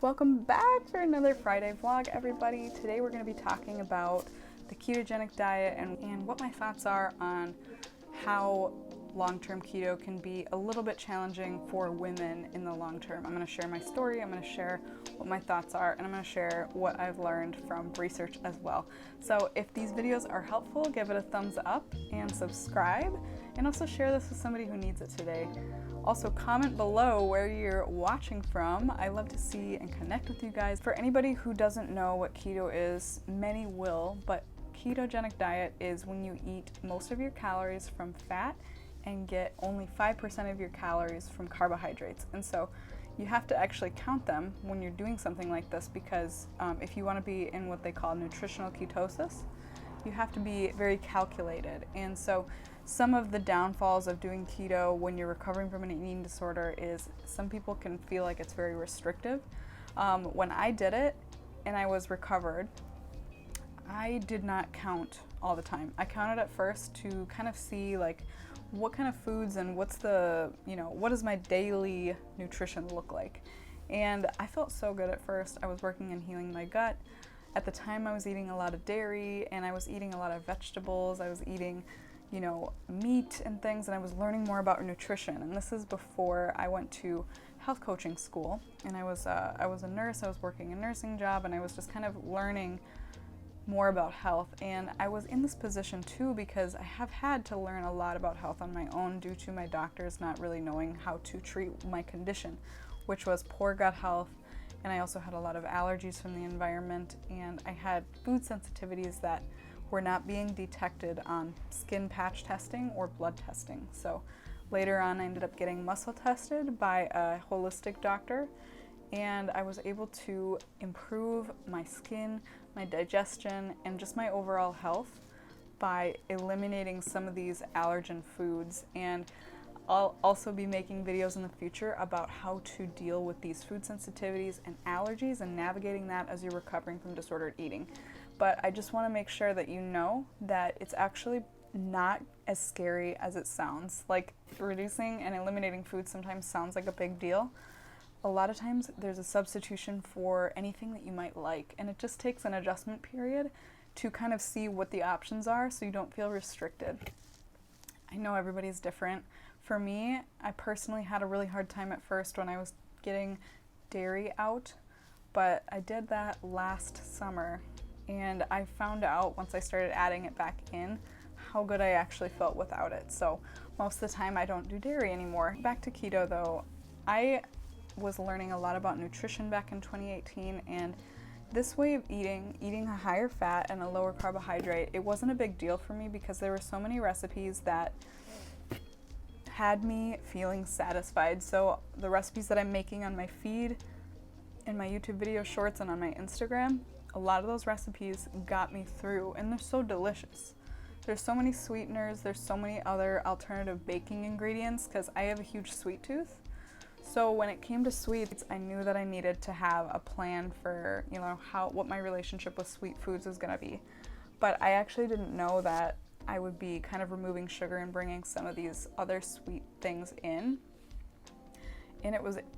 Welcome back for another Friday vlog, everybody. Today we're going to be talking about the ketogenic diet and what my thoughts are on how long-term keto can be a little bit challenging for women in the long term. I'm going to share my story, I'm going to share what my thoughts are, and I'm going to share what I've learned from research as well. So if these videos are helpful, give it a thumbs up and subscribe, and also share this with somebody who needs it today. Also, comment below where you're watching from. I love to see and connect with you guys. For anybody who doesn't know what keto is, many will, but ketogenic diet is when you eat most of your calories from fat and get only 5% of your calories from carbohydrates. And so you have to actually count them when you're doing something like this, because if you want to be in what they call nutritional ketosis, you have to be very calculated. And so some of the downfalls of doing keto when you're recovering from an eating disorder is some people can feel like it's very restrictive. When I did it and I was recovered, I did not count all the time. I counted at first to kind of see like what kind of foods and what's the, what does my daily nutrition look like? And I felt so good at first. I was working on healing my gut. At the time I was eating a lot of dairy and I was eating a lot of vegetables. I was eating meat and things, and I was learning more about nutrition. And this is before I went to health coaching school, and I was a nurse. I was working a nursing job, and I was just kind of learning more about health. And I was in this position too because I have had to learn a lot about health on my own due to my doctors not really knowing how to treat my condition, which was poor gut health. And I also had a lot of allergies from the environment, and I had food sensitivities that were not being detected on skin patch testing or blood testing. So later on I ended up getting muscle tested by a holistic doctor, and I was able to improve my skin, my digestion, and just my overall health by eliminating some of these allergen foods. And I'll also be making videos in the future about how to deal with these food sensitivities and allergies and navigating that as you're recovering from disordered eating. But I just want to make sure that you know that it's actually not as scary as it sounds. Like, reducing and eliminating food sometimes sounds like a big deal. A lot of times there's a substitution for anything that you might like, and it just takes an adjustment period to kind of see what the options are so you don't feel restricted. I know everybody's different. For me, I personally had a really hard time at first when I was getting dairy out, but I did that last summer, and I found out once I started adding it back in how good I actually felt without it. So most of the time I don't do dairy anymore. Back to keto though, I was learning a lot about nutrition back in 2018, and this way of eating a higher fat and a lower carbohydrate, it wasn't a big deal for me because there were so many recipes that had me feeling satisfied. So the recipes that I'm making on my feed, in my YouTube video shorts, and on my Instagram, a lot of those recipes got me through, and they're so delicious. There's so many sweeteners, there's so many other alternative baking ingredients because I have a huge sweet tooth. So when it came to sweets, I knew that I needed to have a plan for, what my relationship with sweet foods was going to be. But I actually didn't know that I would be kind of removing sugar and bringing some of these other sweet things in. And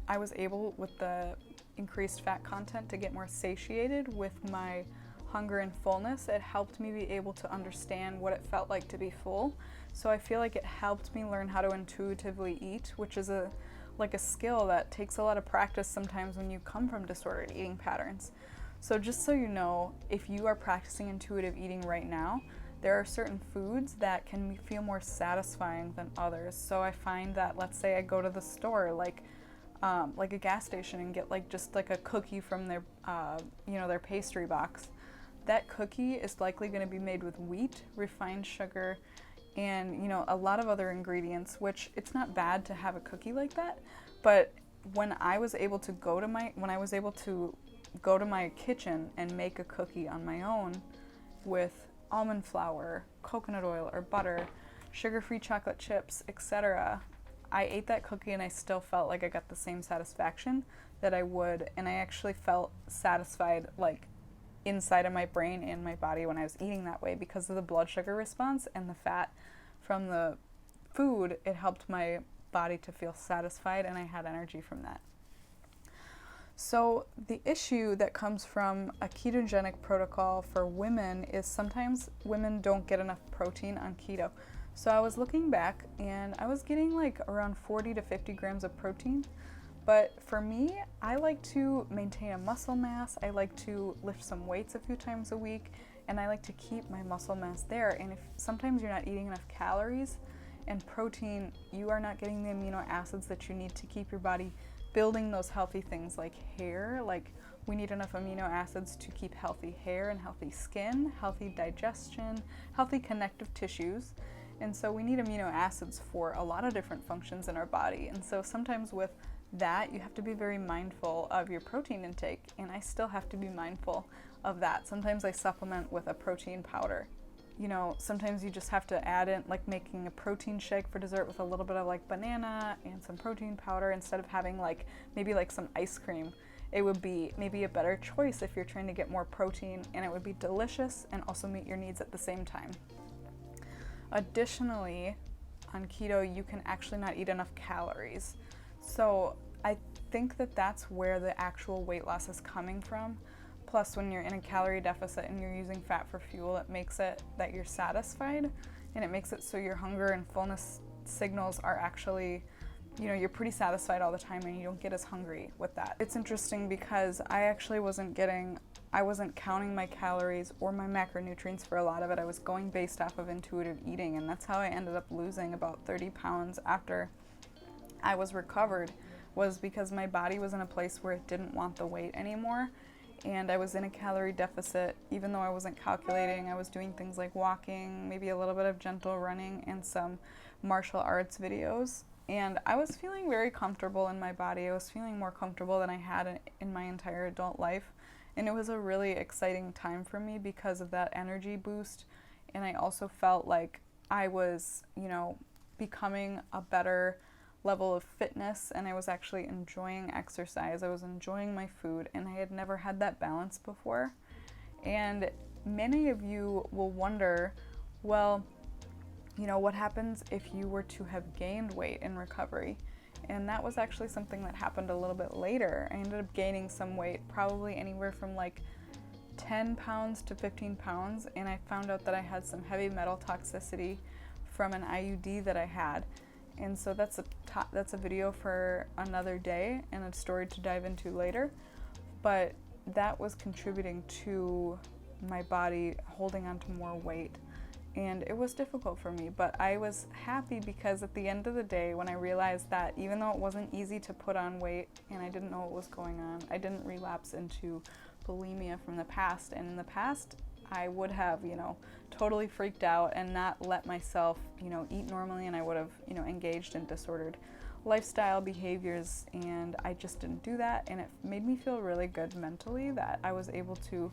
I was able, with the increased fat content, to get more satiated with my hunger and fullness. It helped me be able to understand what it felt like to be full. So I feel like it helped me learn how to intuitively eat, which is a skill that takes a lot of practice sometimes when you come from disordered eating patterns. So just so you know, if you are practicing intuitive eating right now, there are certain foods that can feel more satisfying than others. So I find that, let's say I go to the store, like a gas station, and get just a cookie from their their pastry box. That cookie is likely going to be made with wheat, refined sugar, and a lot of other ingredients, which it's not bad to have a cookie like that. But when I was able to go to my kitchen and make a cookie on my own with almond flour, coconut oil or butter, sugar-free chocolate chips, etc., I ate that cookie and I still felt like I got the same satisfaction that I would, and I actually felt satisfied inside of my brain and my body when I was eating that way because of the blood sugar response and the fat from the food. It helped my body to feel satisfied, and I had energy from that. So the issue that comes from a ketogenic protocol for women is sometimes women don't get enough protein on keto. So I was looking back and I was getting like around 40 to 50 grams of protein. But for me, I like to maintain a muscle mass. I like to lift some weights a few times a week, and I like to keep my muscle mass there. And if sometimes you're not eating enough calories and protein, you are not getting the amino acids that you need to keep your body building those healthy things like hair. Like, we need enough amino acids to keep healthy hair and healthy skin, healthy digestion, healthy connective tissues. And so we need amino acids for a lot of different functions in our body. And so sometimes with that, you have to be very mindful of your protein intake, and I still have to be mindful of that. Sometimes I supplement with a protein powder. You know, sometimes you just have to add in, like making a protein shake for dessert with a little bit of like banana and some protein powder instead of having like maybe like some ice cream. It would be maybe a better choice if you're trying to get more protein, and it would be delicious and also meet your needs at the same time. Additionally, on keto, you can actually not eat enough calories. So I think that that's where the actual weight loss is coming from. Plus, when you're in a calorie deficit and you're using fat for fuel, it makes it that you're satisfied, and it makes it so your hunger and fullness signals are actually, you know, you're pretty satisfied all the time and you don't get as hungry with that. It's interesting because I actually wasn't counting my calories or my macronutrients for a lot of it. I was going based off of intuitive eating, and that's how I ended up losing about 30 pounds after I was recovered, was because my body was in a place where it didn't want the weight anymore, and I was in a calorie deficit. Even though I wasn't calculating, I was doing things like walking, maybe a little bit of gentle running, and some martial arts videos, and I was feeling very comfortable in my body. I was feeling more comfortable than I had in my entire adult life, and it was a really exciting time for me because of that energy boost. And I also felt like I was, you know, becoming a better level of fitness, and I was actually enjoying exercise. I was enjoying my food, and I had never had that balance before. And many of you will wonder, well, you know, what happens if you were to have gained weight in recovery? And that was actually something that happened a little bit later. I ended up gaining some weight, probably anywhere from like 10 pounds to 15 pounds, and I found out that I had some heavy metal toxicity from an IUD that I had. And so that's a video for another day and a story to dive into later. But that was contributing to my body holding on to more weight. And it was difficult for me, but I was happy because at the end of the day, when I realized that even though it wasn't easy to put on weight and I didn't know what was going on, I didn't relapse into bulimia from the past. And in the past, I would have, you know, totally freaked out and not let myself, you know, eat normally, and I would have, you know, engaged in disordered lifestyle behaviors, and I just didn't do that. And it made me feel really good mentally that I was able to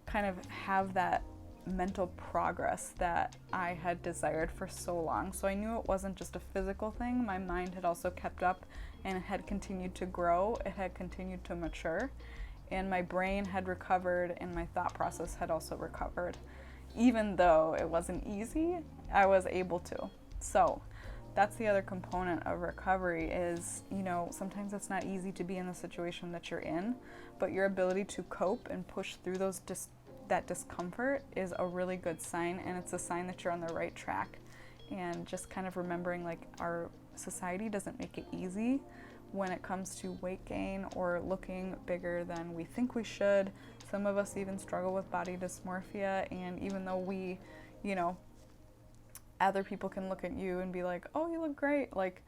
kind of have that mental progress that I had desired for so long. So I knew it wasn't just a physical thing. My mind had also kept up, and it had continued to grow. It had continued to mature, and my brain had recovered, and my thought process had also recovered. Even though it wasn't easy, I was able to. So that's the other component of recovery is, you know, sometimes it's not easy to be in the situation that you're in, but your ability to cope and push through that discomfort is a really good sign, and it's a sign that you're on the right track. And just kind of remembering, like, our society doesn't make it easy when it comes to weight gain or looking bigger than we think we should. Some of us even struggle with body dysmorphia, and even though we, you know, other people can look at you and be like, oh, you look great, like,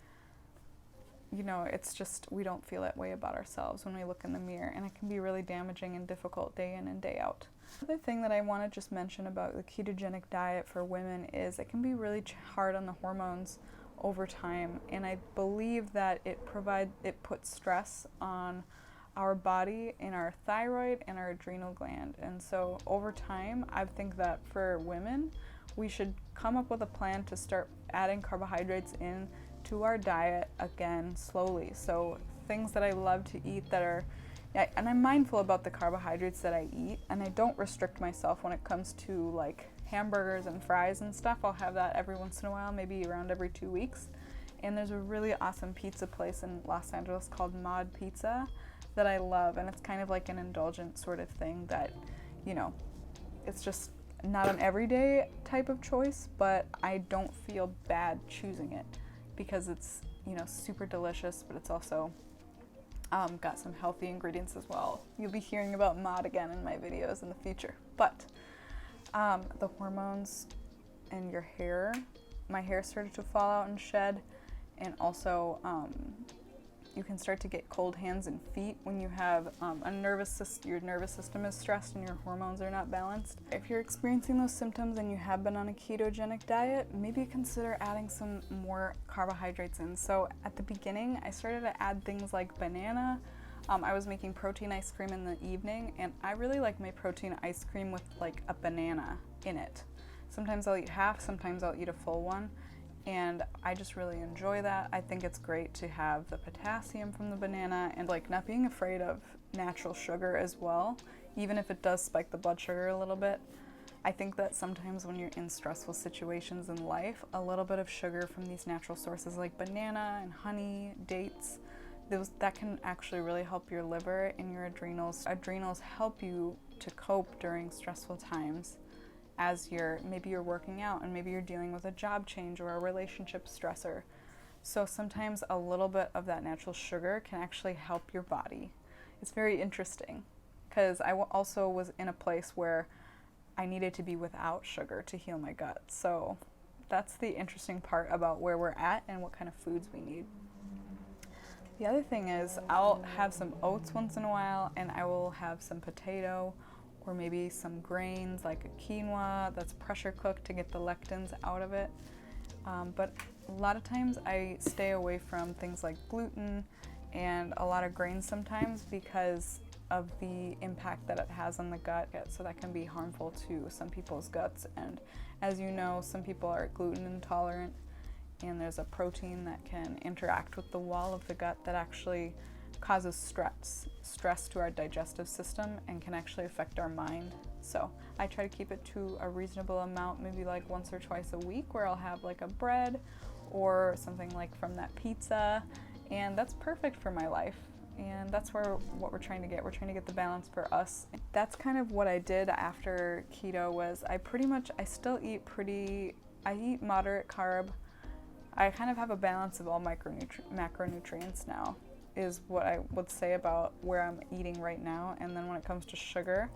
you know, it's just, we don't feel that way about ourselves when we look in the mirror, and it can be really damaging and difficult day in and day out. Another thing that I want to just mention about the ketogenic diet for women is it can be really hard on the hormones over time, and I believe that it puts stress on our body and our thyroid and our adrenal gland. And so over time, I think that for women, we should come up with a plan to start adding carbohydrates in to our diet again slowly. So things that I love to eat that are, and I'm mindful about the carbohydrates that I eat, and I don't restrict myself when it comes to like hamburgers and fries and stuff. I'll have that every once in a while, maybe around every 2 weeks. And there's a really awesome pizza place in Los Angeles called Mod Pizza that I love, and it's kind of like an indulgent sort of thing that, you know, it's just not an everyday type of choice, but I don't feel bad choosing it because it's, you know, super delicious, but it's also got some healthy ingredients as well. You'll be hearing about mod again in my videos in the future. But the hormones and your hair, my hair started to fall out and shed, and also you can start to get cold hands and feet when you have your nervous system is stressed and your hormones are not balanced. If you're experiencing those symptoms and you have been on a ketogenic diet, maybe consider adding some more carbohydrates in. So at the beginning, I started to add things like banana. I was making protein ice cream in the evening, and I really like my protein ice cream with like a banana in it. Sometimes I'll eat half, sometimes I'll eat a full one. And I just really enjoy that. I think it's great to have the potassium from the banana and like not being afraid of natural sugar as well, even if it does spike the blood sugar a little bit. I think that sometimes when you're in stressful situations in life, a little bit of sugar from these natural sources like banana and honey, dates, that can actually really help your liver and your adrenals. Adrenals help you to cope during stressful times, as maybe you're working out and maybe you're dealing with a job change or a relationship stressor. So sometimes a little bit of that natural sugar can actually help your body. It's very interesting because I also was in a place where I needed to be without sugar to heal my gut. So that's the interesting part about where we're at and what kind of foods we need. The other thing is I'll have some oats once in a while, and I will have some potato or maybe some grains like a quinoa that's pressure cooked to get the lectins out of it. But a lot of times I stay away from things like gluten and a lot of grains sometimes because of the impact that it has on the gut. So that can be harmful to some people's guts. And as you know, some people are gluten intolerant, and there's a protein that can interact with the wall of the gut that actually causes stress to our digestive system and can actually affect our mind. So I try to keep it to a reasonable amount, maybe like once or twice a week, where I'll have like a bread or something like from that pizza, and that's perfect for my life. And that's what we're trying to get. We're trying to get the balance for us. That's kind of what I did after keto. Was I still eat I eat moderate carb. I kind of have a balance of all macronutrients now, is what I would say about where I'm eating right now. And then when it comes to sugar,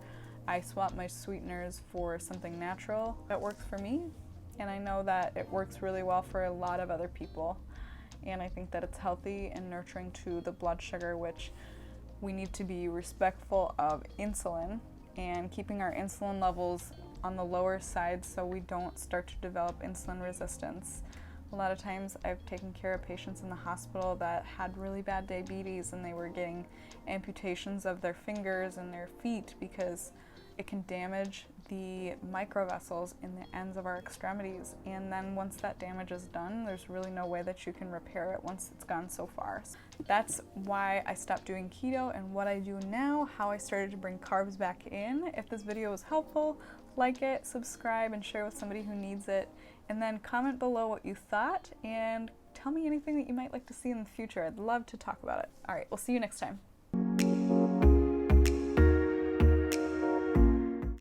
I swap my sweeteners for something natural that works for me, and I know that it works really well for a lot of other people. And I think that it's healthy and nurturing to the blood sugar, which we need to be respectful of insulin and keeping our insulin levels on the lower side so we don't start to develop insulin resistance. A lot of times I've taken care of patients in the hospital that had really bad diabetes, and they were getting amputations of their fingers and their feet because it can damage the microvessels in the ends of our extremities. And then once that damage is done, there's really no way that you can repair it once it's gone so far. That's why I stopped doing keto and what I do now, how I started to bring carbs back in. If this video was helpful, like it, subscribe, and share with somebody who needs it. And then comment below what you thought and tell me anything that you might like to see in the future. I'd love to talk about it. All right, we'll see you next time.